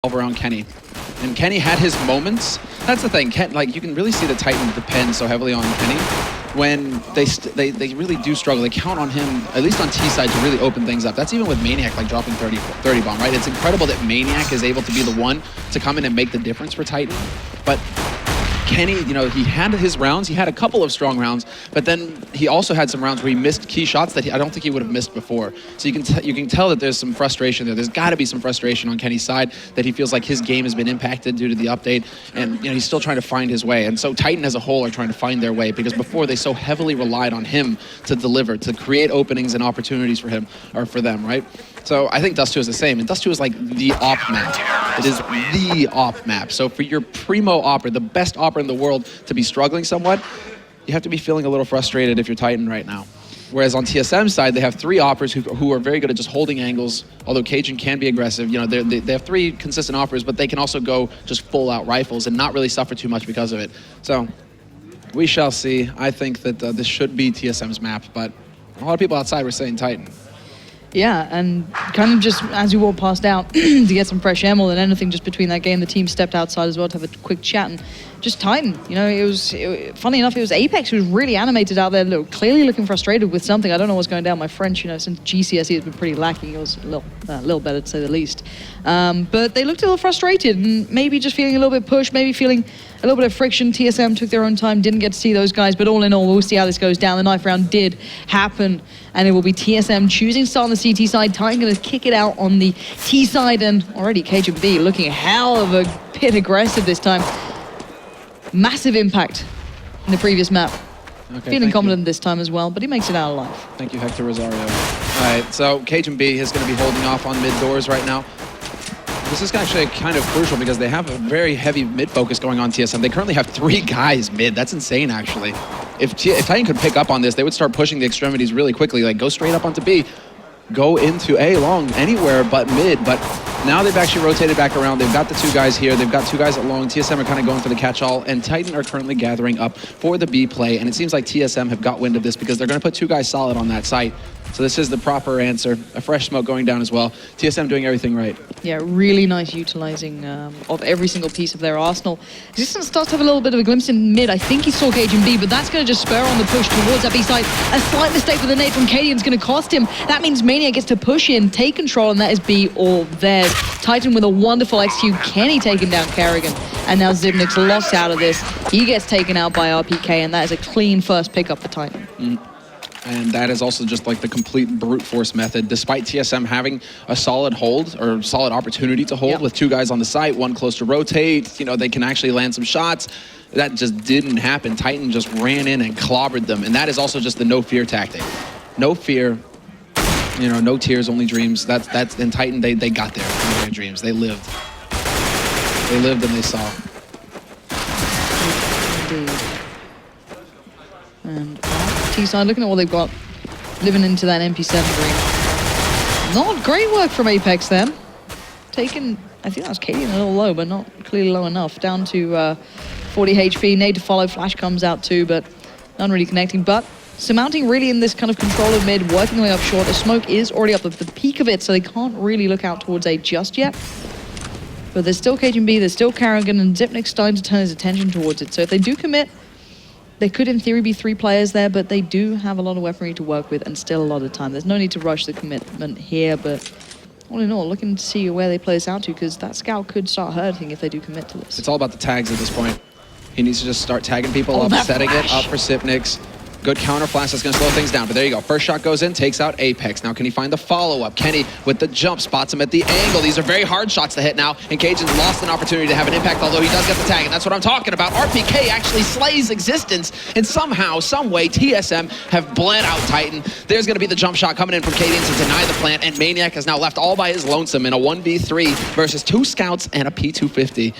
around Kenny. And Kenny had his moments. That's the thing. Like, you can really see the Titan depend so heavily on Kenny when they really do struggle. They count on him, at least on T side, to really open things up. That's even with Maniac, like dropping 30 bomb, right? It's incredible that Maniac is able to be the one to come in and make the difference for Titan. But Kenny, you know, he had his rounds. He had a couple of strong rounds, but then he also had some rounds where he missed key shots that I don't think he would have missed before. So you can tell that there's some frustration there. There's got to be some frustration on Kenny's side that he feels like his game has been impacted due to the update, and you know he's still trying to find his way. And so Titan as a whole are trying to find their way, because before they so heavily relied on him to deliver, to create openings and opportunities for him or for them, right? So I think Dust 2 is the same, and Dust 2 is like the op map. It is the op map. So for your primo opper, the best opper in the world, to be struggling somewhat, you have to be feeling a little frustrated if you're Titan right now. Whereas on TSM's side, they have three oppers who are very good at just holding angles, although Cajun can be aggressive. You know, they have three consistent oppers, but they can also go just full out rifles and not really suffer too much because of it. So we shall see. I think that this should be TSM's map, but a lot of people outside were saying Titan. Yeah, and kind of just as we walked past out to get some fresh air more than anything, just between that game, the team stepped outside as well to have a quick chat, and just Titan. You know, funny enough, it was Apex who was really animated out there, clearly looking frustrated with something. I don't know what's going down. My French, you know, since GCSE has been pretty lacking. It was a little better to say the least. But they looked a little frustrated and maybe just feeling a little bit pushed, maybe feeling a little bit of friction. TSM took their own time, didn't get to see those guys, but all in all, we'll see how this goes down. The knife round did happen, and it will be TSM choosing to start on the CT side. Titan going to kick it out on the T side, and already cajunb looking a hell of a bit aggressive this time. Massive impact in the previous map. Okay, feeling confident this time as well, but he makes it out alive. Thank you, Hector Rosario. All right, so cajunb is going to be holding off on mid doors right now. This is actually kind of crucial because they have a very heavy mid focus going on TSM. They currently have 3 guys mid. That's insane, actually. If Titan could pick up on this, they would start pushing the extremities really quickly. Like, go straight up onto B, go into A long, anywhere but mid. But now they've actually rotated back around. They've got the 2 guys here. They've got 2 guys at long. TSM are kind of going for the catch-all, and Titan are currently gathering up for the B play. And it seems like TSM have got wind of this because they're going to put 2 guys solid on that site. So this is the proper answer. A fresh smoke going down as well. TSM doing everything right. Yeah, really nice utilizing of every single piece of their arsenal. Existence starts to have a little bit of a glimpse in mid. I think he saw cajunb, but that's going to just spur on the push towards that B side. A slight mistake with the nade from karrigan's going to cost him. That means Maniac gets to push in, take control, and that is B all theirs. Titan with a wonderful execute. Kenny taking down karrigan. And now Zibnik's lost out of this. He gets taken out by RPK, and that is a clean first pickup for Titan. And that is also just like the complete brute force method. Despite TSM having a solid hold or solid opportunity to hold with 2 guys on the site, 1 close to rotate, you know, they can actually land some shots. That just didn't happen. Titan just ran in and clobbered them. And that is also just the no fear tactic. No fear, you know, no tears, only dreams. That's in Titan, they got there in their dreams. They lived. They lived and they saw. Indeed. And T-side, looking at what they've got, living into that MP7 green. Not great work from Apex then. Taken, I think that was karrigan a little low, but not clearly low enough. Down to 40 HP, nade to follow, flash comes out too, but none really connecting. But surmounting really in this kind of control of mid, working their way up short. The smoke is already up at the peak of it, so they can't really look out towards A just yet. But there's still cajunb, there's still karrigan, and Zibnik's starting to turn his attention towards it. So if they do commit, there could, in theory, be 3 players there, but they do have a lot of weaponry to work with and still a lot of time. There's no need to rush the commitment here, but all in all, looking to see where they play this out to, because that scout could start hurting if they do commit to this. It's all about the tags at this point. He needs to just start tagging people up, setting it up for Sipniks. Good counter flash, that's going to slow things down, but there you go. First shot goes in, takes out Apex. Now can he find the follow-up? Kenny with the jump, spots him at the angle. These are very hard shots to hit now, and Cajun's lost an opportunity to have an impact, although he does get the tag, and that's what I'm talking about. RPK actually slays existence, and somehow, some way, TSM have bled out Titan. There's going to be the jump shot coming in from Cajun to deny the plant, and Maniac is now left all by his lonesome in a 1v3 versus 2 scouts and a P250.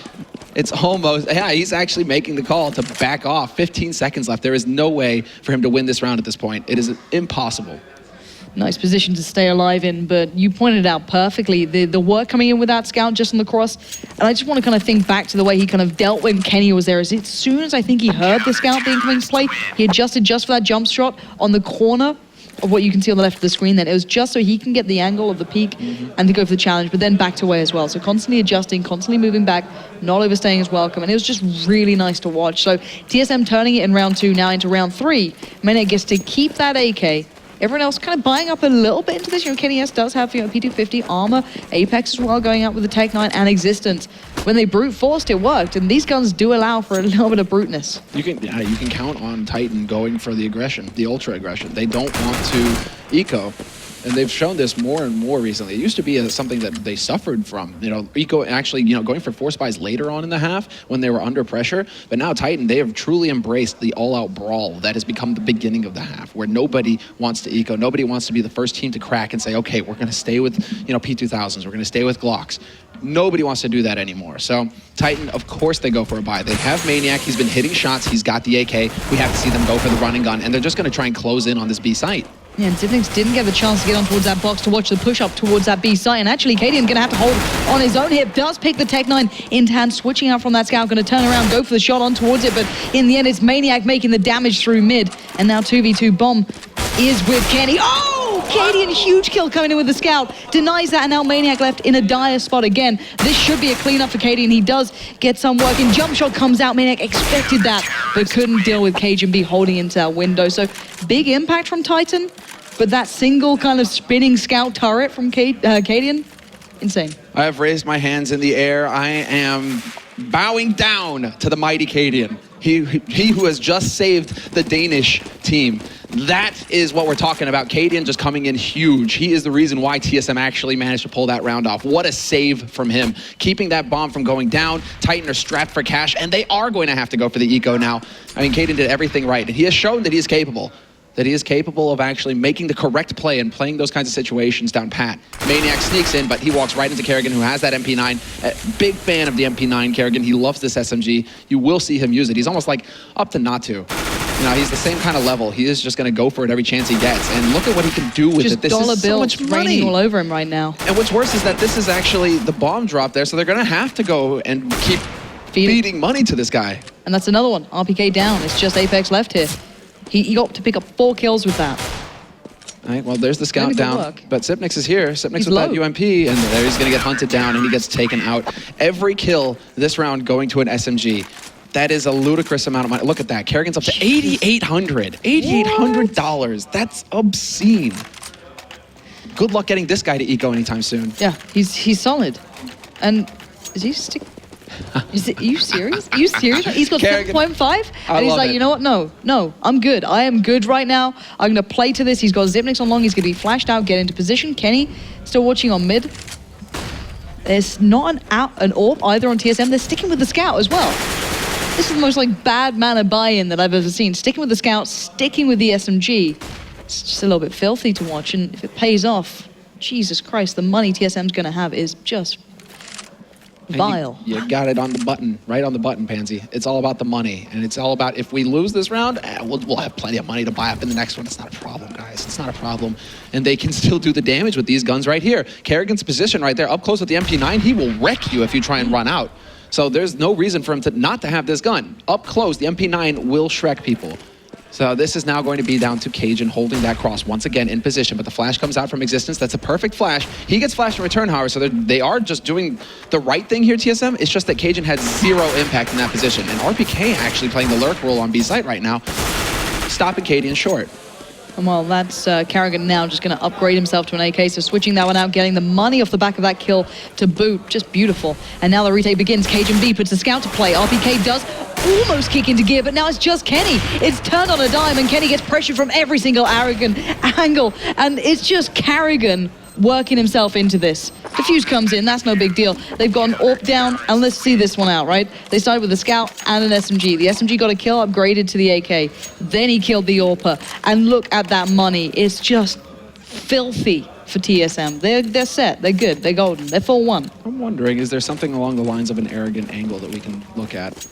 It's almost, yeah, he's actually making the call to back off. 15 seconds left. There is no way for him to win this round at this point. It is impossible. Nice position to stay alive in, but you pointed out perfectly the work coming in with that scout just on the cross. And I just want to kind of think back to the way he kind of dealt when Kenny was there. As soon as I think he heard the scout being coming to play, he adjusted just for that jump shot on the corner of what you can see on the left of the screen then. It was just so he can get the angle of the peak and to go for the challenge, but then backed away as well. So constantly adjusting, constantly moving back, not overstaying his welcome, and it was just really nice to watch. So TSM turning it in round 2 now into round 3. Maniac gets to keep that AK. Everyone else kind of buying up a little bit into this. You know, Kenny S does have, you know, P250, Armor, Apex as well, going out with the Tech 9 and Existence. When they brute forced, it worked, and these guns do allow for a little bit of bruteness. You can count on Titan going for the aggression, the ultra aggression. They don't want to eco. And they've shown this more and more recently. It used to be something that they suffered from. You know, Eco actually, you know, going for force buys later on in the half when they were under pressure. But now Titan, they have truly embraced the all-out brawl that has become the beginning of the half, where nobody wants to eco. Nobody wants to be the first team to crack and say, okay, we're going to stay with, you know, P2000s. We're going to stay with Glocks. Nobody wants to do that anymore. So Titan, of course, they go for a buy. They have Maniac. He's been hitting shots. He's got the AK. We have to see them go for the running gun. And they're just going to try and close in on this B site. Yeah, and SmithZz didn't get the chance to get on towards that box to watch the push-up towards that B site. And actually, karrigan going to have to hold on his own hip. Does pick the Tech 9 into hand, switching out from that scout. Going to turn around, go for the shot on towards it. But in the end, it's Maniac making the damage through mid. And now 2v2 bomb is with Kenny. Oh! karrigan, huge kill coming in with the scout. Denies that, and now Maniac left in a dire spot again. This should be a cleanup for karrigan. He does get some work in. Jump shot comes out. Maniac expected that, but couldn't deal with cajunb holding into that window. So big impact from Titan. But that single kind of spinning scout turret from karrigan, insane. I have raised my hands in the air. I am bowing down to the mighty karrigan. He who has just saved the Danish team. That is what we're talking about. karrigan just coming in huge. He is the reason why TSM actually managed to pull that round off. What a save from him. Keeping that bomb from going down. Titan are strapped for cash, and they are going to have to go for the eco now. I mean, karrigan did everything right, and he has shown that he is capable. That he is capable of actually making the correct play and playing those kinds of situations down pat. Maniac sneaks in, but he walks right into karrigan, who has that MP9. Big fan of the MP9, karrigan. He loves this SMG. You will see him use it. He's almost like up to not to. You know, he's the same kind of level. He is just going to go for it every chance he gets. And look at what he can do with it. This is so much money. Raining all over him right now. And what's worse is that this is actually the bomb drop there, so they're going to have to go and keep feeding money to this guy. And that's another one. RPK down. It's just Apex left here. He got to pick up 4 kills with that. All right, well, there's the scout down. But SmithZz is here. SmithZz with that UMP, and there he's going to get hunted down, and he gets taken out. Every kill this round going to an SMG. That is a ludicrous amount of money. Look at that. karrigan's up to $8,800. $8,800. That's obscene. Good luck getting this guy to eco anytime soon. Yeah, he's solid. And is he stick? Are you serious? Are you serious? He's got 7.5, and he's like, you know what? No, I'm good. I am good right now. I'm gonna play to this. He's got Zipnix on long. He's gonna be flashed out, get into position. Kenny still watching on mid. There's not an AWP either on TSM. They're sticking with the scout as well. This is the most like bad manner buy-in that I've ever seen. Sticking with the scout, sticking with the SMG. It's just a little bit filthy to watch, and if it pays off, Jesus Christ, the money TSM's gonna have is just vile. You got it on the button, right on the button, Pansy. It's all about the money, and it's all about if we lose this round, we'll have plenty of money to buy up in the next one. It's not a problem, guys. It's not a problem. And they can still do the damage with these guns right here. karrigan's position right there, up close with the MP9, he will wreck you if you try and run out. So there's no reason for him to not to have this gun. Up close, the MP9 will Shrek people. So this is now going to be down to karrigan holding that cross once again in position, but the flash comes out from Existence. That's a perfect flash. He gets flashed in return, however, so they are just doing the right thing here, TSM. It's just that karrigan has 0 impact in that position, and RPK actually playing the lurk role on B site right now, stopping karrigan short. And well, that's karrigan now just going to upgrade himself to an AK, so switching that one out, getting the money off the back of that kill to boot. Just beautiful. And now the retake begins. cajunb puts the scout to play. RPK does almost kick into gear, but now it's just Kenny. It's turned on a dime, and Kenny gets pressure from every single arrogant angle. And it's just karrigan working himself into this. Defuse comes in, that's no big deal. They've got an AWP down, and let's see this one out, right? They started with a scout and an SMG. The SMG got a kill, upgraded to the AK. Then he killed the AWPer. And look at that money. It's just filthy for TSM. They're set, they're good, they're golden, they're full one. I'm wondering, is there something along the lines of an arrogant angle that we can look at?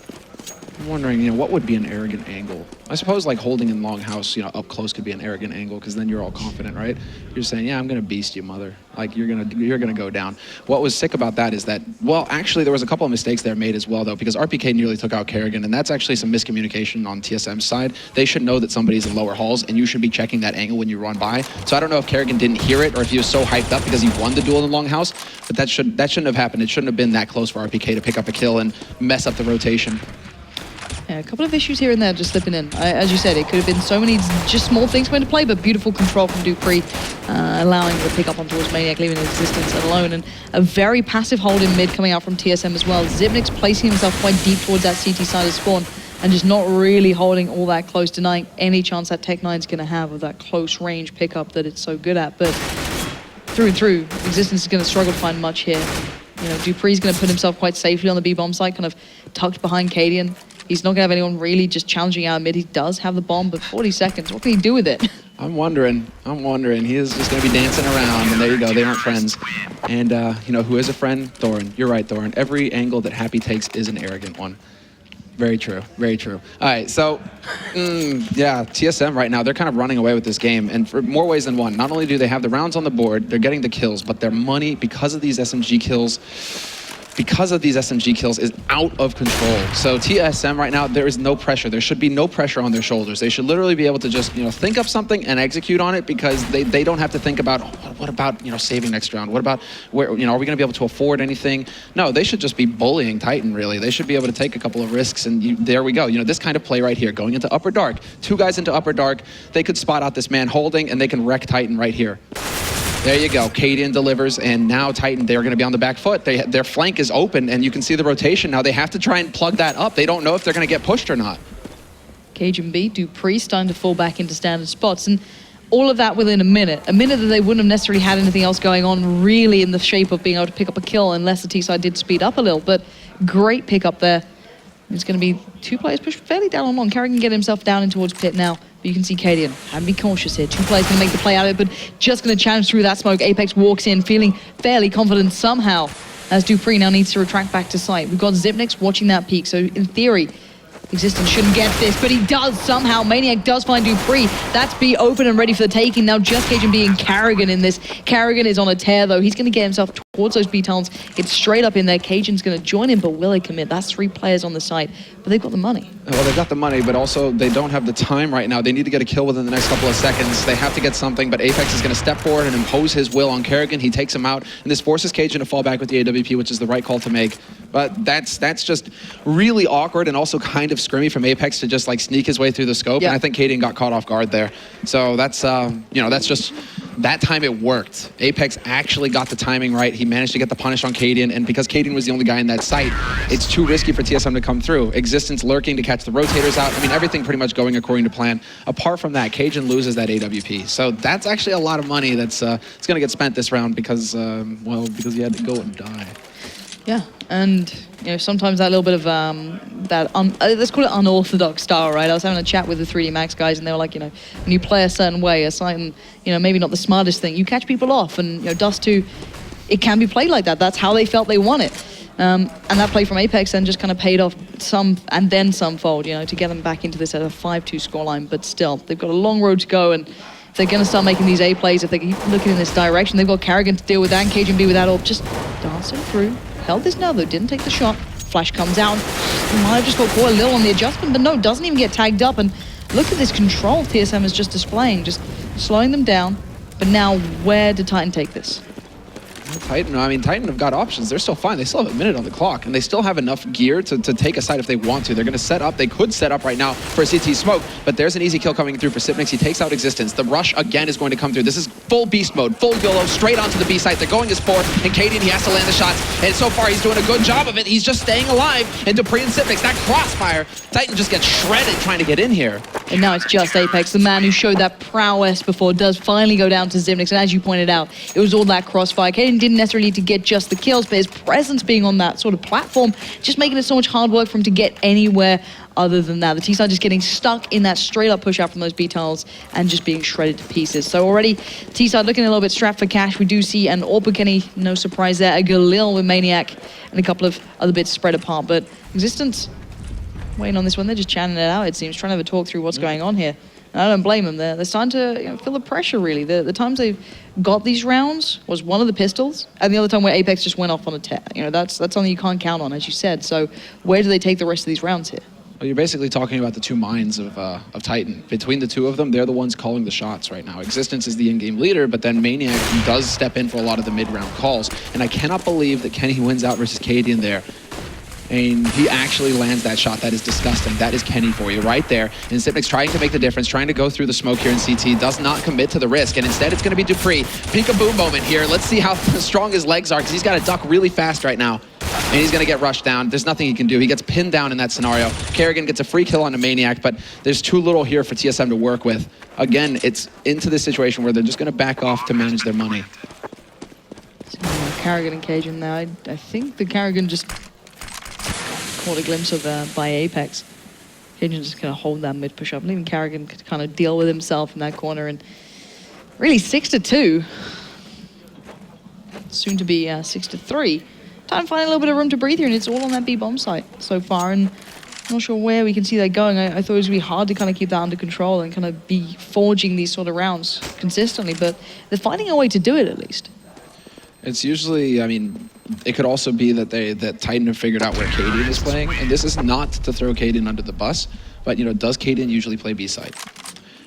I'm wondering, what would be an arrogant angle? I suppose like holding in longhouse, up close could be an arrogant angle because then you're all confident, right? You're saying, yeah, I'm gonna beast you, mother. Like you're gonna go down. What was sick about that is that, well, actually there was a couple of mistakes there made as well though, because RPK nearly took out karrigan, and that's actually some miscommunication on TSM's side. They should know that somebody's in lower halls, and you should be checking that angle when you run by. So I don't know if karrigan didn't hear it or if he was so hyped up because he won the duel in longhouse, but that shouldn't have happened. It shouldn't have been that close for RPK to pick up a kill and mess up the rotation. Yeah, a couple of issues here and there just slipping in. As you said, it could have been so many just small things going to play, but beautiful control from dupreeh, allowing him to pick up on towards Maniac, leaving his existence alone. And a very passive hold in mid coming out from TSM as well. Xyp9x placing himself quite deep towards that CT side of spawn and just not really holding all that close, denying any chance that Tech9's going to have of that close range pickup that it's so good at. But through and through, Existence is going to struggle to find much here. dupreeh's going to put himself quite safely on the B-bomb side, kind of tucked behind cajunb. He's not going to have anyone really just challenging out mid. He does have the bomb, but 40 seconds, what can he do with it? I'm wondering. He is just going to be dancing around, and there you go, they aren't friends. And, who is a friend? Thorin. You're right, Thorin. Every angle that Happy takes is an arrogant one. Very true, very true. All right, so, yeah, TSM right now, they're kind of running away with this game, and for more ways than one. Not only do they have the rounds on the board, they're getting the kills, but their money, because of these SMG kills, is out of control. So TSM right now, there is no pressure. There should be no pressure on their shoulders. They should literally be able to just, think up something and execute on it, because they don't have to think about, what about, saving next round? What about, where, are we going to be able to afford anything? No, they should just be bullying Titan, really. They should be able to take a couple of risks, and there we go. This kind of play right here, going into upper dark. 2 guys into upper dark, they could spot out this man holding, and they can wreck Titan right here. There you go. cajunb delivers, and now Titan, they're going to be on the back foot. Their flank is open, and you can see the rotation. Now they have to try and plug that up. They don't know if they're going to get pushed or not. cajunb, dupreeh starting to fall back into standard spots, and all of that within a minute. A minute that they wouldn't have necessarily had anything else going on really in the shape of being able to pick up a kill, unless the T-side did speed up a little. But great pickup there. It's going to be 2 players pushed fairly down on one. karrigan can get himself down in towards pit now. But you can see cajunb, and be cautious here. 2 players going to make the play out of it, but just going to challenge through that smoke. Apex walks in, feeling fairly confident somehow, as dupreeh now needs to retract back to site. We've got Xyp9x watching that peak, so in theory, Existence shouldn't get this, but he does somehow. Maniac does find dupreeh. That's B open and ready for the taking. Now just cajunb and karrigan in this. karrigan is on a tear, though. He's going to get himself towards those B tunnels. It's straight up in there. cajunb's going to join him, but will he commit? That's 3 players on the site, but they've got the money. Well, they've got the money, but also they don't have the time right now. They need to get a kill within the next couple of seconds. They have to get something, but Apex is going to step forward and impose his will on karrigan. He takes him out, and this forces cajunb to fall back with the AWP, which is the right call to make. But that's just really awkward and also kind of scrimmy from Apex to just like sneak his way through the scope. Yeah. And I think cajunb got caught off guard there. So that's, that's just, that time it worked. Apex actually got the timing right. He managed to get the punish on cajunb, and because cajunb was the only guy in that site, it's too risky for TSM to come through. Existence lurking to catch the rotators out. I mean, everything pretty much going according to plan. Apart from that, cajunb loses that AWP. So that's actually a lot of money that's it's going to get spent this round because, because he had to go and die. Yeah, and sometimes that little bit of let's call it unorthodox style, right? I was having a chat with the 3D Max guys, and they were like, when you play a certain way, a certain, maybe not the smartest thing, you catch people off, and Dust 2, it can be played like that. That's how they felt they won it. And that play from Apex then just kind of paid off some and then some fold, to get them back into this at a 5-2 scoreline. But still, they've got a long road to go, and if they're going to start making these A plays, if they keep looking in this direction, they've got karrigan to deal with that, and cajunb with that all just dancing through. Held this now, though, didn't take the shot. Flash comes out. Might have just got caught a little on the adjustment, but no, doesn't even get tagged up. And look at this control TSM is just displaying, just slowing them down. But now, where did Titan take this? Titan have got options. They're still fine. They still have a minute on the clock, and they still have enough gear to take a side if they want to. They're going to set up. They could set up right now for a CT smoke, but there's an easy kill coming through for Xyp9x. He takes out Existence. The rush again is going to come through. This is full beast mode, full YOLO, straight onto the B site. They're going as 4, and cajunb, he has to land the shots, and so far he's doing a good job of it. He's just staying alive, and dupreeh and Xyp9x, that crossfire, Titan just gets shredded trying to get in here. And now it's just Apex, the man who showed that prowess before, does finally go down to Xyp9x, and as you pointed out, it was all that crossfire. cajunb didn't necessarily need to get just the kills, but his presence being on that sort of platform, just making it so much hard work for him to get anywhere other than that. The T-side just getting stuck in that straight up push out from those B tunnels and just being shredded to pieces. So already T-side looking a little bit strapped for cash. We do see an AWP Kenny, no surprise there, a Galil with Maniac, and a couple of other bits spread apart, but Existence, waiting on this one. They're just chanting it out, it seems, trying to have a talk through what's going on here. And I don't blame them. They're starting to feel the pressure, really. The times they've got these rounds was one of the pistols, and the other time where Apex just went off on a tear. That's something you can't count on, as you said. So where do they take the rest of these rounds here? Well, you're basically talking about the two minds of Titan. Between the two of them, they're the ones calling the shots right now. Existence is the in-game leader, but then Maniac does step in for a lot of the mid-round calls. And I cannot believe that Kenny wins out versus Karrigan there. And he actually lands that shot. That is disgusting. That is Kenny for you right there. And SmithZz trying to make the difference, trying to go through the smoke here in CT, does not commit to the risk. And instead, it's going to be dupreeh. Peekaboo moment here. Let's see how strong his legs are, because he's got to duck really fast right now. And he's going to get rushed down. There's nothing he can do. He gets pinned down in that scenario. Karrigan gets a free kill on a Maniac, but there's too little here for TSM to work with. Again, it's into this situation where they're just going to back off to manage their money. Karrigan and cajunb now. I think the Karrigan just caught a glimpse of by Apex. cajunb just going to hold that mid push up, and even Karrigan could kind of deal with himself in that corner. And really 6-2. Soon to be 6-3. Time to find a little bit of room to breathe here, and it's all on that B bomb site so far. And I'm not sure where we can see that going. I thought it was going to be hard to kind of keep that under control and kind of be forging these sort of rounds consistently, but they're finding a way to do it at least. It's usually, I mean, it could also be that Titan have figured out where Cadian is playing, and this is not to throw Cadian under the bus, but does Cadian usually play B side?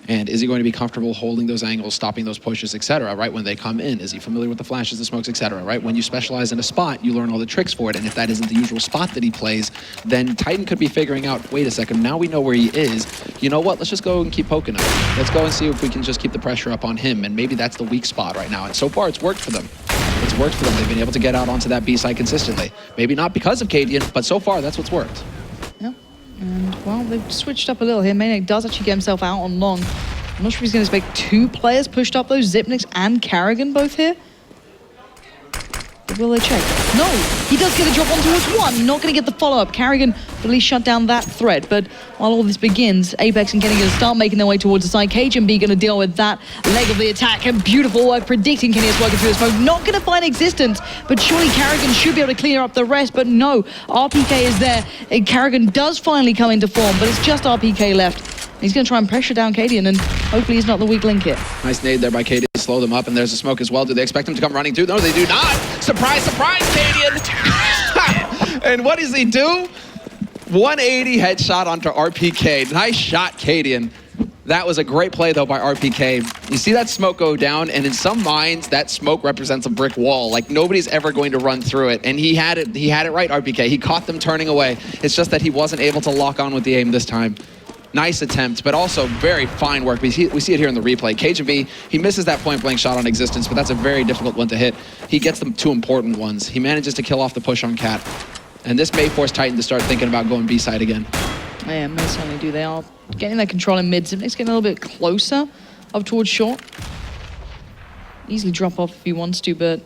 And is he going to be comfortable holding those angles, stopping those pushes, etc., right, when they come in? Is he familiar with the flashes, the smokes, etc., right? When you specialize in a spot, you learn all the tricks for it, and if that isn't the usual spot that he plays, then Titan could be figuring out, wait a second, now we know where he is. You know what? Let's just go and keep poking him. Let's go and see if we can just keep the pressure up on him, and maybe that's the weak spot right now. And so far, it's worked for them. It's worked for them. They've been able to get out onto that B side consistently. Maybe not because of Cadian, but so far, that's what's worked. Yeah, and, well, they've switched up a little here. Maniac does actually get himself out on long. I'm not sure if he's going to expect two players pushed up, though. SmithZz and Karrigan both here. But will they check? No! He does get a drop on towards one. Not going to get the follow-up. Karrigan at least shut down that threat. But while all this begins, Apex and Kenny going to start making their way towards the side. cajunb going to deal with that leg of the attack. And beautiful work predicting Kenny is working through the smoke. Not going to find existence, but surely Karrigan should be able to clear up the rest. But no, RPK is there. And Karrigan does finally come into form, but it's just RPK left. He's going to try and pressure down Cadian, and hopefully he's not the weak link here. Nice nade there by Cadian to slow them up, and there's a smoke as well. Do they expect him to come running through? No, they do not. Surprise, surprise, Cadian. And what does he do? 180 headshot onto RPK. Nice shot, Cadian. That was a great play, though, by RPK. You see that smoke go down, and in some minds, that smoke represents a brick wall. Like, nobody's ever going to run through it. And he had it right, RPK. He caught them turning away. It's just that he wasn't able to lock on with the aim this time. Nice attempt, but also very fine work. We see it here in the replay. cajunb, he misses that point-blank shot on Existence, but that's a very difficult one to hit. He gets them two important ones. He manages to kill off the push on Cat. And this may force Titan to start thinking about going B-side again. Yeah, may certainly do. They are getting that control in mid. SmithZz getting a little bit closer up towards short. Easily drop off if he wants to, but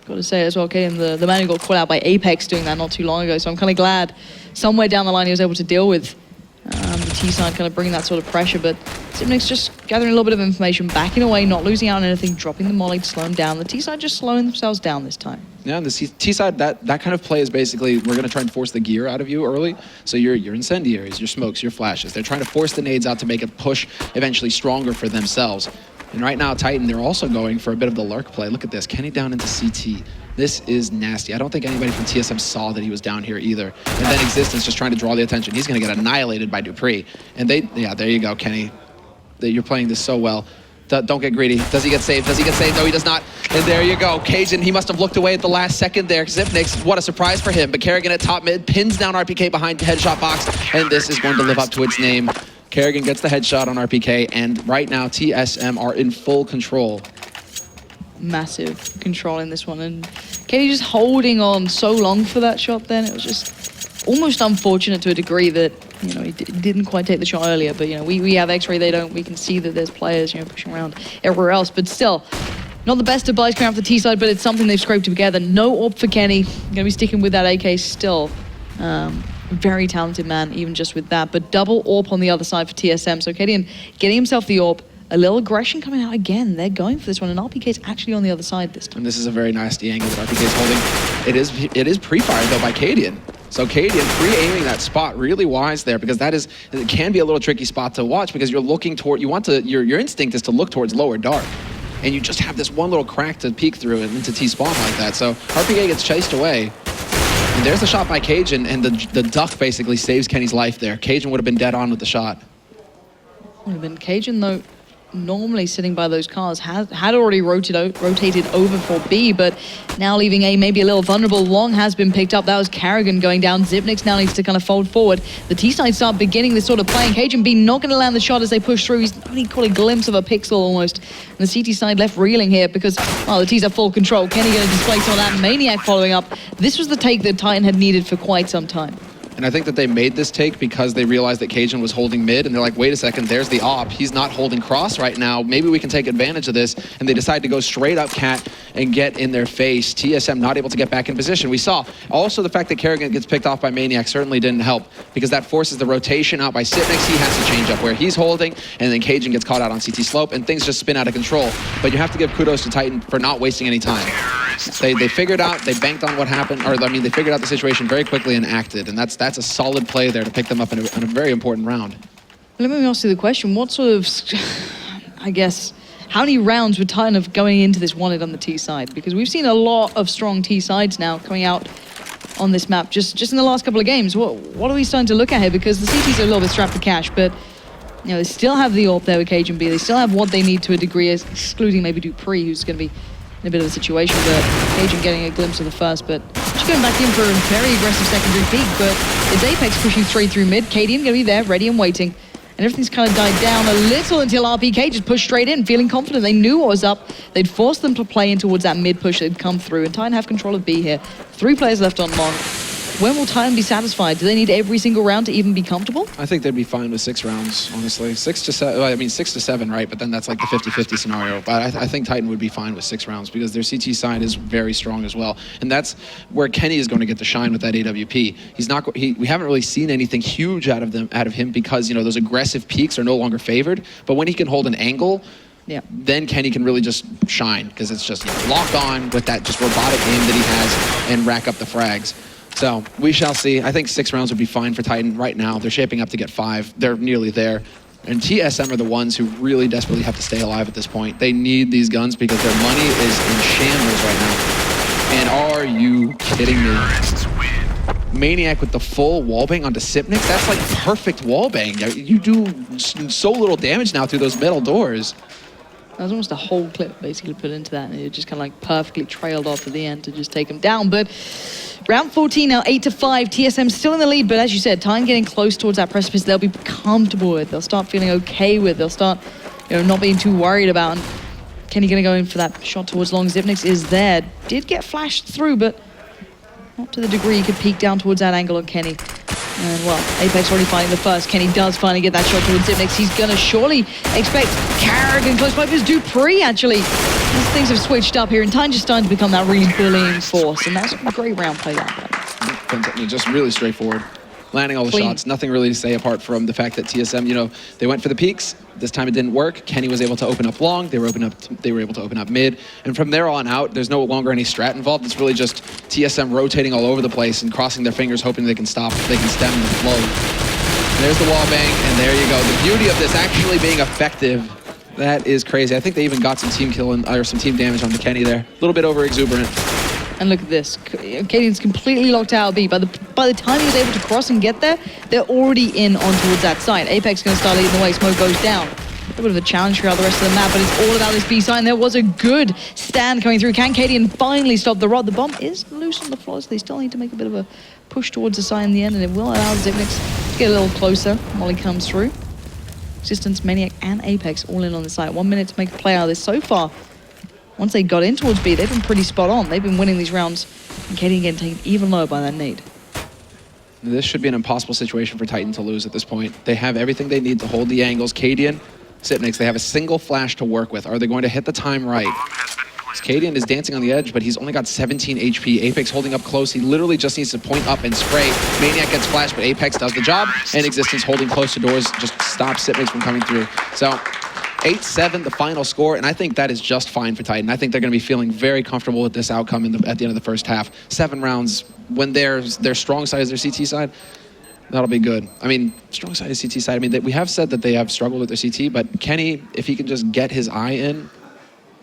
got to say as well, okay, and the man who got caught out by Apex doing that not too long ago, so I'm kind of glad somewhere down the line he was able to deal with the T-side, kind of bringing that sort of pressure, but SmithZz just gathering a little bit of information, backing away, not losing out on anything, dropping the molly to slow him down. The T-side just slowing themselves down this time. Yeah, and the T-side, that kind of play is basically, we're going to try and force the gear out of you early. So your incendiaries, your smokes, your flashes, they're trying to force the nades out to make it push eventually stronger for themselves. And right now, Titan, they're also going for a bit of the lurk play. Look at this, Kenny down into CT. This is nasty. I don't think anybody from TSM saw that he was down here either. And then Existence just trying to draw the attention. He's going to get annihilated by dupreeh. And yeah, there you go, Kenny. You're playing this so well. Don't get greedy. Does he get saved? Does he get saved? No, he does not. And there you go. cajunb, he must have looked away at the last second there. SmithZz, what a surprise for him. But Karrigan at top mid, pins down RPK behind the headshot box. And this is going to live up to its name. Karrigan gets the headshot on RPK. And right now, TSM are in full control. Massive control in this one, and Kenny just holding on so long for that shot then. It was just almost unfortunate to a degree that, he didn't quite take the shot earlier, but, we have X-ray, they don't. We can see that there's players, pushing around everywhere else, but still, not the best of buys coming off the T-side, but it's something they've scraped together. No AWP for Kenny. Gonna be sticking with that AK still. Very talented man, even just with that, but double AWP on the other side for TSM. So Kenny getting himself the AWP. A little aggression coming out again. They're going for this one, and RPK's actually on the other side this time. And this is a very nasty angle that RPK's holding. It is pre-fired, though, by Cadian. So cajunb pre-aiming that spot really wise there, because it can be a little tricky spot to watch, because you're looking toward, your instinct is to look towards lower dark. And you just have this one little crack to peek through and into T-spawn like that. So RPA gets chased away. And there's the shot by cajunb, and the duck basically saves Kenny's life there. cajunb would have been dead on with the shot. Would have been cajunb, though, normally sitting by those cars, had already rotated over for B, but now leaving A maybe a little vulnerable. Long has been picked up. That was karrigan going down. xyp9x now needs to kind of fold forward. The T side start beginning this sort of playing. cajunb B not going to land the shot as they push through. He's only caught a glimpse of a pixel almost. And the CT side left reeling here because, well, the T's have full control. Kenny going to display some of that. Maniac following up. This was the take that Titan had needed for quite some time. And I think that they made this take because they realized that cajunb was holding mid, and they're like, wait a second, there's the op. He's not holding cross right now. Maybe we can take advantage of this. And they decide to go straight up cat and get in their face. TSM not able to get back in position. We saw also the fact that karrigan gets picked off by Maniac certainly didn't help, because that forces the rotation out by xyp9x. He has to change up where he's holding, and then cajunb gets caught out on CT slope, and things just spin out of control. But you have to give kudos to Titan for not wasting any time. They figured out, they banked on what happened, or I mean, they figured out the situation very quickly and acted, and that's a solid play there to pick them up in a very important round. Let me ask you the question, what sort of, I guess, how many rounds would Titan have going into this wanted on the T side? Because we've seen a lot of strong T sides now coming out on this map just in the last couple of games. What are we starting to look at here? Because the CTs are a little bit strapped for cash, but you know, they still have the AWP there with cajunb B. They still have what they need to a degree, excluding maybe dupreeh, who's going to be in a bit of a situation, but cajunb getting a glimpse of the first, but just going back in for a very aggressive secondary peek, but it's Apex pushing straight through mid. cajunb going to be there, ready and waiting. And everything's kind of died down a little until RPK just pushed straight in, feeling confident. They knew what was up. They'd forced them to play in towards that mid push that'd come through, and Titan have control of B here. 3 players left on long. When will Titan be satisfied? Do they need every single round to even be comfortable? I think they'd be fine with 6 rounds, honestly. 6 to 7, well, I mean 6 to 7, right? But then that's like the 50-50 scenario. But I think Titan would be fine with 6 rounds because their CT side is very strong as well. And that's where Kenny is going to get the shine with that AWP. He's not. We haven't really seen anything huge out of him because, you know, those aggressive peaks are no longer favored. But when he can hold an angle, yeah, then Kenny can really just shine, because it's just, you know, lock on with that just robotic aim that he has and rack up the frags. So we shall see. I think 6 rounds would be fine for Titan right now. They're shaping up to get 5. They're nearly there. And TSM are the ones who really desperately have to stay alive at this point. They need these guns because their money is in shambles right now. And are you kidding me? Maniac with the full wallbang onto xyp9x. That's like perfect wallbang. You do so little damage now through those metal doors. That was almost a whole clip basically put into that, and it just kind of like perfectly trailed off at the end to just take him down. But round 14 now, 8-5. TSM still in the lead, but as you said, Titan getting close towards that precipice they'll be comfortable with. They'll start feeling okay with. They'll start, you know, not being too worried about. And Kenny going to go in for that shot towards long. xyp9x is there. Did get flashed through, but not to the degree he could peek down towards that angle on Kenny. And well, Apex already finding the first. Kenny does finally get that shot towards xyp9x. He's gonna surely expect karrigan close by, but it's dupreeh actually. As things have switched up here, and Titan just starting to become that really bullying force, and that's a great round play that way. Just really straightforward. Landing all the shots, nothing really to say apart from the fact that TSM, you know, they went for the peaks. This time it didn't work. Kenny was able to open up long. They were able to open up mid. And from there on out, there's no longer any strat involved. It's really just TSM rotating all over the place and crossing their fingers, hoping they can stop, they can stem the flow. There's the wall bang, and there you go. The beauty of this actually being effective, that is crazy. I think they even got some team kill or some team damage on the Kenny there. A little bit over exuberant. And look at this. cajunb's completely locked out of B. By the time he was able to cross and get there, they're already in on towards that side. Apex going to start leading the way. Smoke goes down. A bit of a challenge throughout the rest of the map, but it's all about this B side. And there was a good stand coming through. Can cajunb finally stop the rod? The bomb is loose on the floor, so they still need to make a bit of a push towards the side in the end, and it will allow xyp9x to get a little closer. Molly comes through. xyp9x, Maniac, and Apex all in on the side. 1 minute to make a play out of this so far. Once they got in towards B, they've been pretty spot on. They've been winning these rounds, and cajunb getting taken even lower by that nade. This should be an impossible situation for Titan to lose at this point. They have everything they need to hold the angles. cajunb, xyp9x, they have a single flash to work with. Are they going to hit the time right? cajunb is dancing on the edge, but he's only got 17 HP. Apex holding up close. He literally just needs to point up and spray. Maniac gets flashed, but Apex does the job. And Existence holding close to doors just stops xyp9x from coming through. So 8-7, the final score, and I think that is just fine for Titan. I think they're going to be feeling very comfortable with this outcome at the end of the first half. 7 rounds, when their strong side is their CT side, that'll be good. I mean, strong side is CT side. I mean, we have said that they have struggled with their CT, but Kenny, if he can just get his eye in,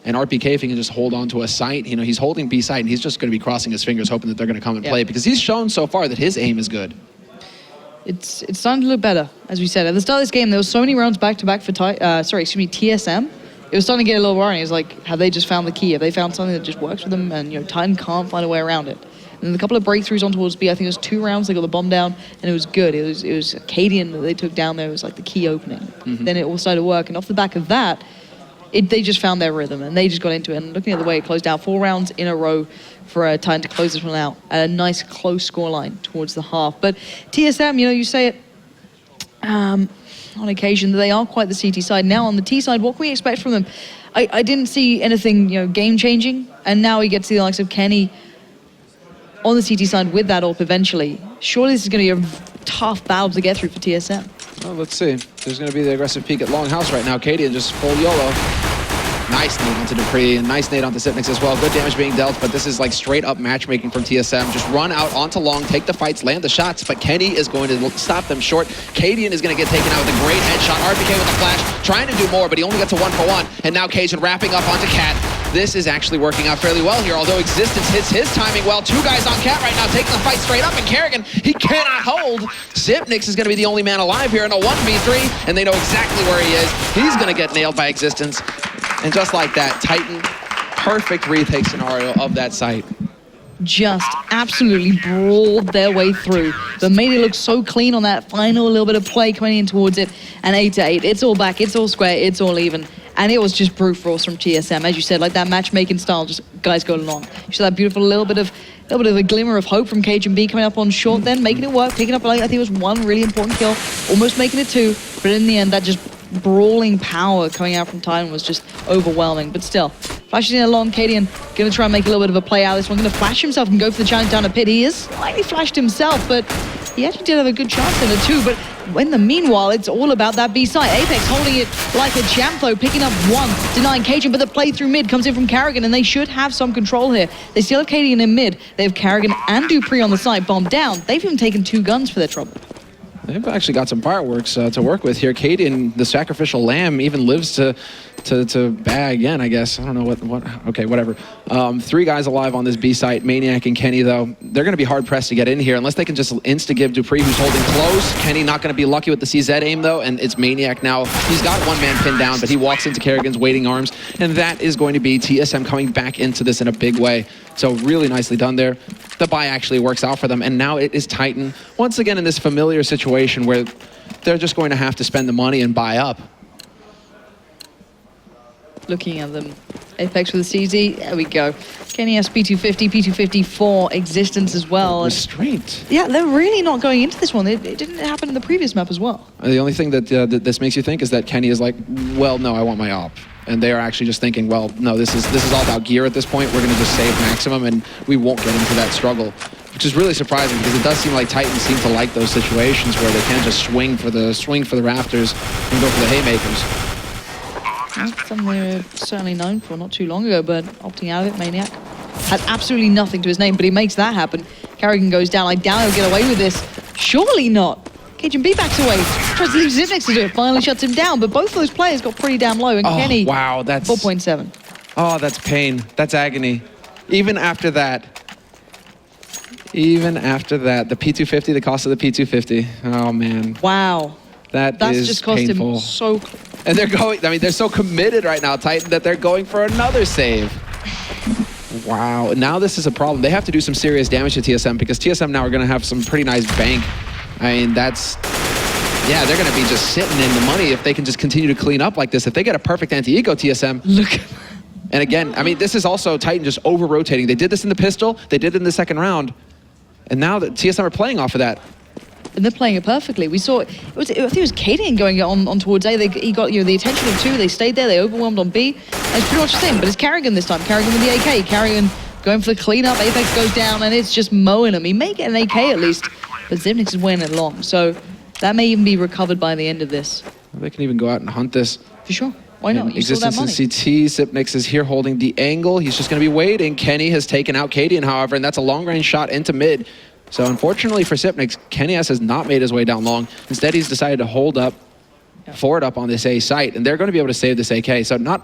and RPK, if he can just hold on to a site, you know, he's holding B site, and he's just going to be crossing his fingers, hoping that they're going to come and play, because he's shown so far that his aim is good. It's starting to look better, as we said. At the start of this game, there were so many rounds back-to-back for TSM. It was starting to get a little worrying. It was like, have they just found the key? Have they found something that just works for them? And, you know, Titan can't find a way around it. And then a couple of breakthroughs on towards B. I think it was 2 rounds. They got the bomb down, and it was good. It was Cadian that they took down there. It was like the key opening. Then it all started to work. And off the back of that, they just found their rhythm, and they just got into it. And looking at the way it closed out, 4 rounds in a row for Titan to close this one out at a nice close scoreline towards the half. But TSM, you know, you say it on occasion that they are quite the CT side. Now on the T side, what can we expect from them? I didn't see anything, you know, game-changing, and now we get to the likes of Kenny on the CT side with that AWP eventually. Surely this is going to be a tough battle to get through for TSM. Well, let's see. There's going to be the aggressive peek at Longhouse right now. Cadian just full YOLO. Nice nade onto dupreeh, and nice nade onto SmithZz as well. Good damage being dealt, but this is like straight up matchmaking from TSM. Just run out onto long, take the fights, land the shots, but Kenny is going to stop them short. Cadian is going to get taken out with a great headshot. RPK with a flash, trying to do more, but he only gets a 1-for-1. And now Cajun wrapping up onto Cat. This is actually working out fairly well here, although Existence hits his timing well. 2 guys on Cat right now, taking the fight straight up, and karrigan, he cannot hold. SmithZz is going to be the only man alive here in a 1v3, and they know exactly where he is. He's going to get nailed by Existence. And just like that, Titan, perfect retake scenario of that site. Just absolutely brawled their way through, but made it look so clean on that final little bit of play coming in towards it. And 8-8, it's all back, it's all square, it's all even. And it was just brute force from TSM, as you said, like that matchmaking style, just guys go along. You saw that beautiful little bit of a glimmer of hope from cajunb coming up on short, then making it work, picking up, like, I think it was 1 really important kill, almost making it 2, but in the end, that just brawling power coming out from Titan was just overwhelming. But still, flashing in along, Cadian gonna try and make a little bit of a play out of this one, gonna flash himself and go for the challenge down a pit. He is slightly flashed himself, but he actually did have a good chance in it too. But in the meanwhile, it's all about that B side. Apex holding it like a champ though, picking up 1, denying Cajun, but the play through mid comes in from karrigan, and they should have some control here. They still have Cadian in mid. They have karrigan and dupreeh on the side, bombed down. They've even taken 2 guns for their trouble. They've actually got some fireworks to work with here. Cadian, the sacrificial lamb, even lives to bag again, I guess. I don't know what okay, whatever. 3 guys alive on this B site. Maniac and Kenny, though, they're going to be hard-pressed to get in here unless they can just insta-give dupreeh, who's holding close. Kenny not going to be lucky with the CZ aim, though, and it's Maniac now. He's got 1 man pinned down, but he walks into karrigan's waiting arms, and that is going to be TSM coming back into this in a big way. So really nicely done there. The buy actually works out for them, and now it is Titan once again in this familiar situation where they're just going to have to spend the money and buy up. Looking at them, Apex with the CZ, there we go. Kenny has P250, P250 for Existence as well. Restraint. Yeah, they're really not going into this one. It didn't happen in the previous map as well. The only thing that this makes you think is that Kenny is like, well, no, I want my op. And they are actually just thinking, well, no, this is all about gear at this point. We're going to just save maximum, and we won't get into that struggle, which is really surprising because it does seem like Titans seem to like those situations where they can just swing for the rafters and go for the haymakers. That's something they were certainly known for not too long ago, but opting out of it, Maniac had absolutely nothing to his name, but he makes that happen. karrigan goes down. I doubt he'll get away with this. Surely not. cajunb backs away, tries to leave SmithZz to do it, finally shuts him down, but both of those players got pretty damn low, and Kenny, wow, that's 4.7. Oh, that's pain. That's agony. Even after that, the P250, the cost of the P250. Oh, man. Wow. That's just cost painful. him so... And they're going, I mean, they're so committed right now, Titan, that they're going for another save. Wow. Now this is a problem. They have to do some serious damage to TSM because TSM now are going to have some pretty nice bank. I mean, yeah, they're going to be just sitting in the money if they can just continue to clean up like this. If they get a perfect anti-eco TSM. Look. And again, I mean, this is also Titan just over-rotating. They did this in the pistol. They did it in the second round. And now that TSM are playing off of that. And they're playing it perfectly. We saw, I think it was Cadian going on towards A. He got the attention of 2. They stayed there. They overwhelmed on B. And it's pretty much the same, but it's karrigan this time. karrigan with the AK. karrigan going for the cleanup. Apex goes down, and it's just mowing him. He may get an AK at least, but SmithZz is winning it long. So that may even be recovered by the end of this. They can even go out and hunt this. For sure. Why not? And You saw that Existence money. in CT. SmithZz is here holding the angle. He's just going to be waiting. Kenny has taken out karrigan, however, and that's a long-range shot into mid. So unfortunately for SmithZz, Kenny has not made his way down long. Instead, he's decided to hold up, forward up on this A site, and they're going to be able to save this AK. So not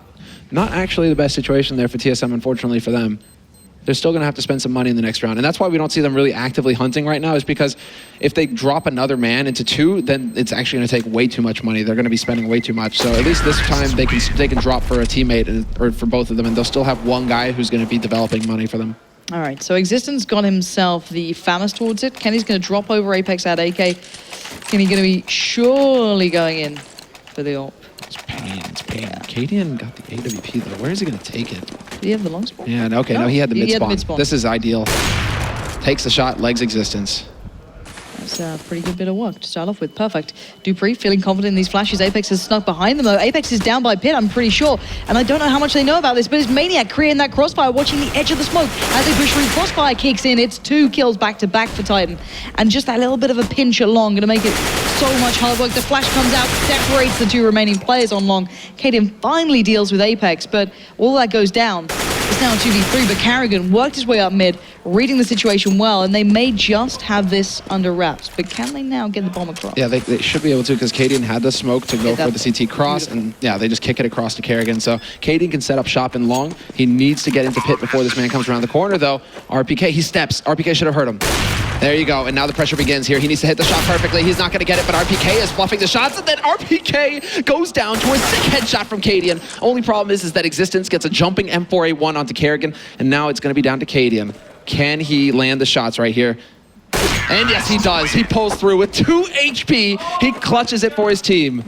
actually the best situation there for TSM, unfortunately for them. They're still going to have to spend some money in the next round. And that's why we don't see them really actively hunting right now, is because if they drop another man into 2, then it's actually going to take way too much money. They're going to be spending way too much. So at least this time they can drop for a teammate or for both of them, and they'll still have one guy who's going to be developing money for them. All right, so Existence got himself the FAMAS towards it. Kenny's going to drop over Apex at AK. Kenny going to be surely going in for the AWP. It's pain. It's pain. Yeah. karrigan got the AWP though. Where is he going to take it? Did he have the long spawn? Yeah, okay, no, he had the mid spawn. mid-spawn. This is ideal. Takes the shot, legs Existence. That's a pretty good bit of work to start off with. Perfect. dupreeh feeling confident in these flashes. Apex has snuck behind them though. Apex is down by pit, I'm pretty sure. And I don't know how much they know about this, but it's Maniac creating that crossfire, watching the edge of the smoke. As they push through, crossfire kicks in. It's 2 kills back to back for Titan. And just that little bit of a pinch at long, gonna make it so much hard work. The flash comes out, separates the 2 remaining players on long. karrigan finally deals with Apex, but all that goes down. It's now 2v3, but karrigan worked his way up mid, reading the situation well, and they may just have this under wraps. But can they now get the bomb across? Yeah, they should be able to, because karrigan had the smoke to go for the CT cross, and yeah, they just kick it across to karrigan. So karrigan can set up shop in long. He needs to get into pit before this man comes around the corner, though. RPK, he steps. RPK should have hurt him. There you go, and now the pressure begins here. He needs to hit the shot perfectly. He's not going to get it, but RPK is bluffing the shots, and then RPK goes down to a sick headshot from karrigan. Only problem is that Existence gets a jumping M4A1 onto karrigan, and now it's going to be down to karrigan. Can he land the shots right here? And yes, he does. He pulls through with 2 HP. He clutches it for his team.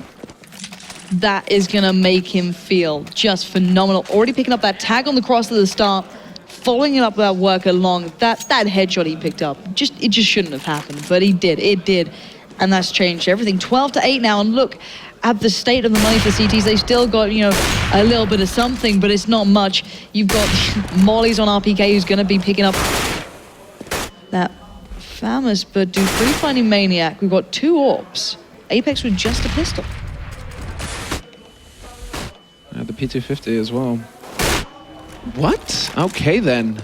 That is going to make him feel just phenomenal. Already picking up that tag on the cross at the start, following it up with that work along. That headshot he picked up, it just shouldn't have happened, but he did. It did, and that's changed everything. 12-8 now, and look at the state of the money for CTs. They've still got, you know, a little bit of something, but it's not much. You've got Molly's on RPK, who's going to be picking up that FAMAS, but dupreeh finding Maniac. We've got 2 AWPs. Apex with just a pistol. The P250 as well. What? Okay, then.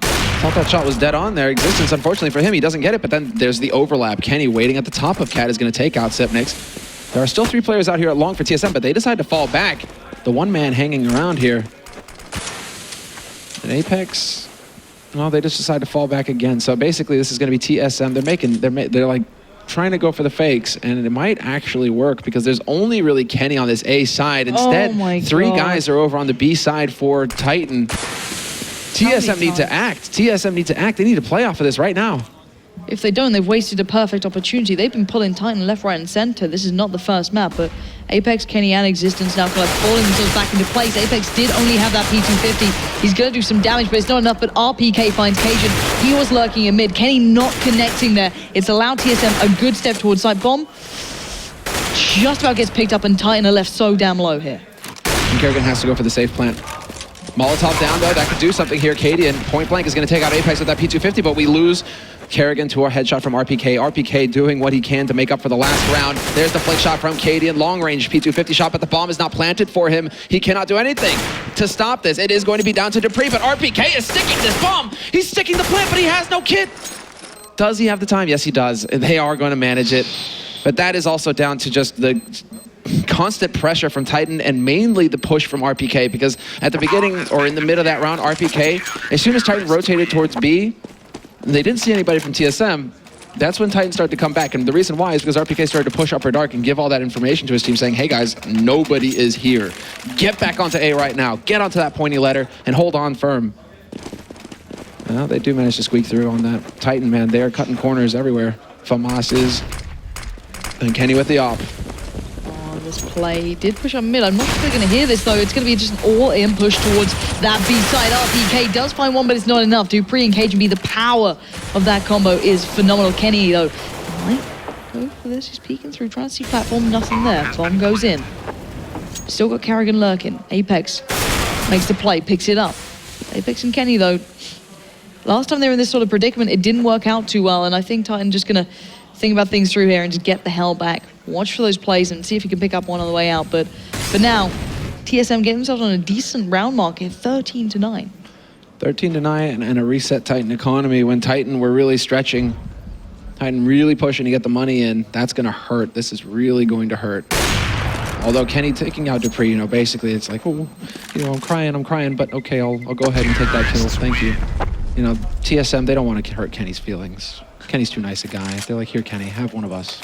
Thought that shot was dead on there. Existence, unfortunately for him, he doesn't get it, but then there's the overlap. Kenny waiting at the top of Cat is going to take out SmithZz. There are still 3 players out here at long for TSM, but they decide to fall back. The one man hanging around here. And Apex, well, they just decide to fall back again. So basically, this is going to be TSM. They're like trying to go for the fakes, and it might actually work because there's only really Kenny on this A side. Instead, 3 guys are over on the B side for Titan. TSM need to act. TSM need to act. They need to play off of this right now. If they don't, they've wasted a perfect opportunity. They've been pulling Titan left, right, and center. This is not the first map, but Apex, Kenny, and Existence now kind of falling themselves back into place. Apex did only have that P250. He's going to do some damage, but it's not enough. But RPK finds cajunb. He was lurking in mid. Kenny not connecting there. It's allowed TSM a good step towards side bomb. Just about gets picked up, and Titan are left so damn low here. And karrigan has to go for the safe plant. Molotov down, though. That could do something here. karrigan, point blank, is going to take out Apex with that P250, but we lose karrigan to our headshot from RPK. RPK doing what he can to make up for the last round. There's the flick shot from karrigan. Long range P250 shot, but the bomb is not planted for him. He cannot do anything to stop this. It is going to be down to dupreeh, but RPK is sticking this bomb. He's sticking the plant, but he has no kit. Does he have the time? Yes, he does. They are going to manage it. But that is also down to just the constant pressure from Titan and mainly the push from RPK, because at the beginning or in the mid of that round, RPK, as soon as Titan rotated towards B, and they didn't see anybody from TSM, that's when Titan started to come back. And the reason why is because RPK started to push Upper Dark and give all that information to his team saying, hey guys, nobody is here. Get back onto A right now. Get onto that pointy letter and hold on firm. Well, they do manage to squeak through on that. Titan, man, they are cutting corners everywhere. FAMAS is, and Kenny with the op. This play did push on mid. I'm not sure they're going to hear this, though. It's going to be just an all-in push towards that B-side. RPK does find one, but it's not enough. dupreeh and cajunb, the power of that combo is phenomenal. Kenny, though, might go for this. He's peeking through, trying to see platform. Nothing there. Bomb goes in. Still got karrigan lurking. Apex makes the play, picks it up. Apex and Kenny, though, last time they were in this sort of predicament, it didn't work out too well, and I think Titan just going to think about things through here and just get the hell back. Watch for those plays and see if you can pick up one on the way out. But for now, TSM getting themselves on a decent round mark here, 13-9. 13-9 and a reset Titan economy when Titan were really stretching. Titan really pushing to get the money in. That's going to hurt. This is really going to hurt. Although Kenny taking out dupreeh, you know, basically it's like, oh, you know, I'm crying, but okay, I'll go ahead and take that kill. Thank you. You know, TSM, they don't want to hurt Kenny's feelings. Kenny's too nice a guy. They're like, here, Kenny, have one of us.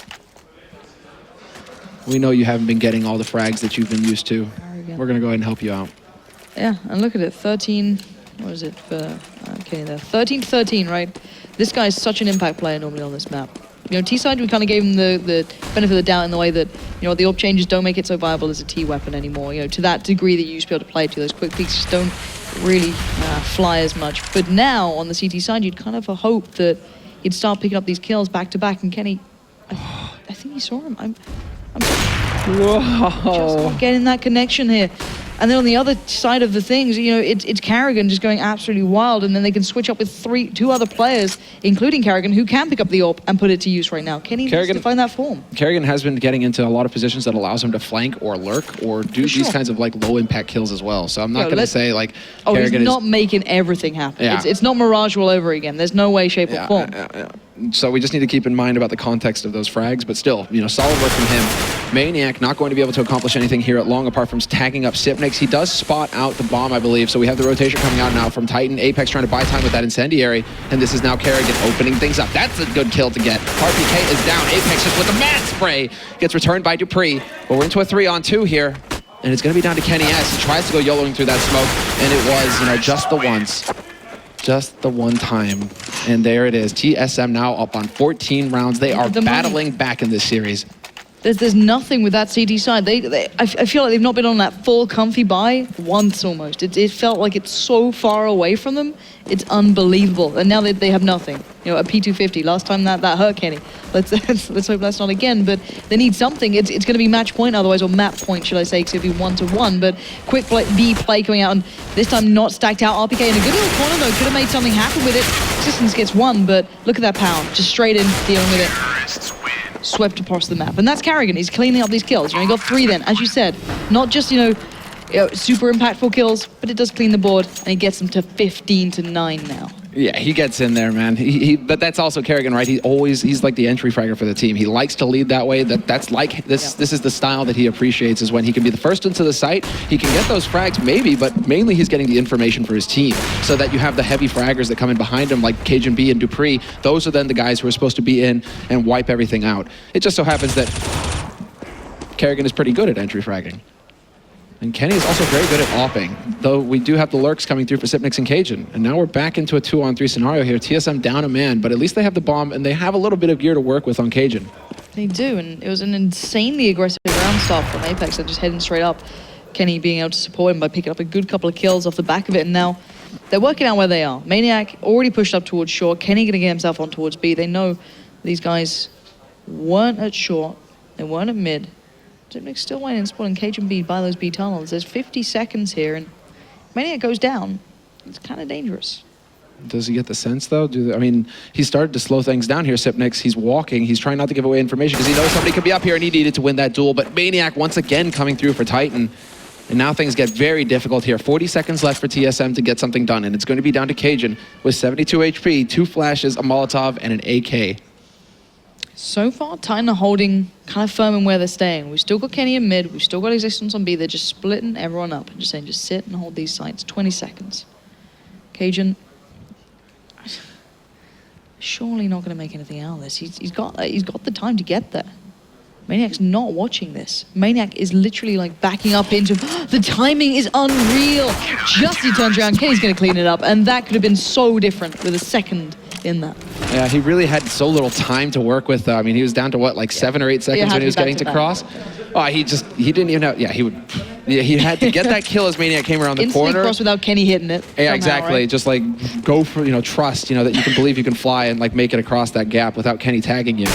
We know you haven't been getting all the frags that you've been used to. We're going to go ahead and help you out. Yeah, and look at it, 13, what is it for Kenny there? 13-13, right? This guy is such an impact player normally on this map. You know, T-side, we kind of gave him the benefit of the doubt in the way that, you know, the AWP changes don't make it so viable as a T weapon anymore. You know, to that degree that you used to be able to play it to, those quick peaks just don't really fly as much. But now, on the CT side, you'd kind of hope that he'd start picking up these kills back to back, and Kenny, I think he saw him. I'm just not getting that connection here. And then on the other side of the things, you know, it's karrigan just going absolutely wild, and then they can switch up with two other players, including karrigan, who can pick up the AWP and put it to use right now. Kenny needs to find that form. karrigan has been getting into a lot of positions that allows him to flank or lurk or do these kinds of like low impact kills as well. So I'm not going to say like karrigan he's not making everything happen. Yeah. It's not Mirage all over again. There's no way, shape, or form. So we just need to keep in mind about the context of those frags, but still, you know, solid work from him. Maniac not going to be able to accomplish anything here at long apart from tagging up SmithZz. He does spot out the bomb, I believe, so we have the rotation coming out now from Titan. Apex trying to buy time with that incendiary, and this is now karrigan opening things up. That's a good kill to get. RPK is down. Apex just with a mad spray gets returned by dupreeh, but we're into a 3-on-2 here, and it's going to be down to Kenny S. He tries to go YOLOing through that smoke, and it was, you know, just the once. Just the one time. And there it is. TSM now up on 14 rounds. They are battling back in this series. There's nothing with that CT side. I feel like they've not been on that full comfy buy once almost. It felt like it's so far away from them. It's unbelievable. And now they have nothing. You know, a P250. Last time that hurt Kenny. Let's hope that's not again. But they need something. It's going to be match point otherwise, or map point, should I say, because it'll be 1-to-1. But quick B play coming out, and this time not stacked out. RPK in a good little corner though. Could have made something happen with it. Existence gets one, but look at that power. Just straight in, dealing with it. Swept across the map. And that's karrigan. He's cleaning up these kills. You know, he got 3 then, as you said. Not just, you know, super impactful kills, but it does clean the board, and he gets them to 15-9 now. Yeah, he gets in there, man. But that's also karrigan, right? He's like the entry fragger for the team. He likes to lead that way. That's like this. Yeah. This is the style that he appreciates, is when he can be the first into the site. He can get those frags, maybe, but mainly he's getting the information for his team, so that you have the heavy fraggers that come in behind him, like cajunb and dupreeh. Those are then the guys who are supposed to be in and wipe everything out. It just so happens that karrigan is pretty good at entry fragging. And Kenny is also very good at opping, though we do have the lurks coming through for SmithZz and Cajun. And now we're back into a 2-on-3 scenario here. TSM down a man, but at least they have the bomb, and they have a little bit of gear to work with on Cajun. They do, and it was an insanely aggressive round start from Apex. They're just heading straight up. Kenny being able to support him by picking up a good couple of kills off the back of it, and now they're working out where they are. Maniac already pushed up towards short. Kenny going to get himself on towards B. They know these guys weren't at short. They weren't at mid. SmithZz still waiting and spawning cajunb by those B tunnels. There's 50 seconds here, and Maniac goes down. It's kind of dangerous. Does he get the sense, though? I mean, he started to slow things down here, SmithZz. He's walking. He's trying not to give away information because he knows somebody could be up here, and he needed to win that duel. But Maniac once again coming through for Titan. And now things get very difficult here. 40 seconds left for TSM to get something done, and it's going to be down to Cajun with 72 HP, 2 flashes, a Molotov, and an AK. So far, Titan are holding kind of firm in where they're staying. We've still got Kenny in mid. We've still got Existence on B. They're just splitting everyone up and just saying, just sit and hold these sites. 20 seconds. Cajun, surely not going to make anything out of this. He's got the time to get there. Maniac's not watching this. Maniac is literally like backing up into the timing is unreal. Just he turns around, Kenny's going to clean it up, and that could have been so different with a second in that. Yeah, he really had so little time to work with. I mean, he was down to what, like 7 or 8 seconds when he was getting to cross. Oh, he didn't even know. Yeah, he had to get that kill as Maniac came around the Instantly corner. Cross without Kenny hitting it. Yeah, somehow, exactly. Right? Just like go for, trust, that you can believe you can fly and like make it across that gap without Kenny tagging you.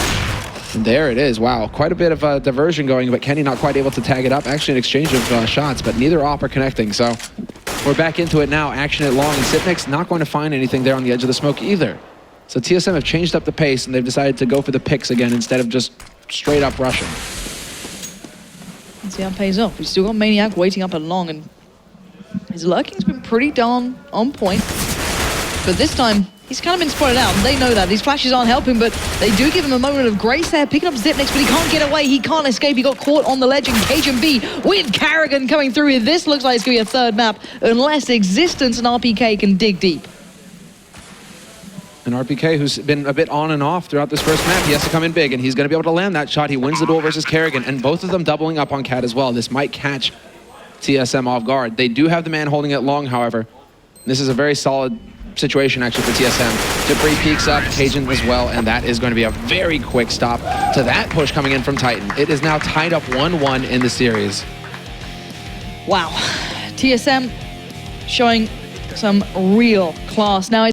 And there it is. Wow, quite a bit of diversion going, but Kenny not quite able to tag it up. Actually, an exchange of shots, but neither op are connecting. So we're back into it now. Action at long, and SmithZz not going to find anything there on the edge of the smoke either. So TSM have changed up the pace, and they've decided to go for the picks again instead of just straight up rushing. Let's see how it pays off. We've still got Maniac waiting up at long, and his lurking's been pretty darn on point. But this time, he's kind of been spotted out, and they know that. These flashes aren't helping, but they do give him a moment of grace there, picking up Zipnex, but he can't get away, he can't escape, he got caught on the ledge, and cajunb with karrigan coming through. This looks like it's going to be a third map, unless Existence and RPK can dig deep. And RPK, who's been a bit on and off throughout this first map, he has to come in big, and he's going to be able to land that shot. He wins the duel versus karrigan, and both of them doubling up on Cat as well. This might catch TSM off guard. They do have the man holding it long, however. This is a very solid situation, actually, for TSM. dupreeh peeks up, cajun as well, and that is going to be a very quick stop to that push coming in from Titan. It is now tied up 1-1 in the series. Wow. TSM showing some real class. Now,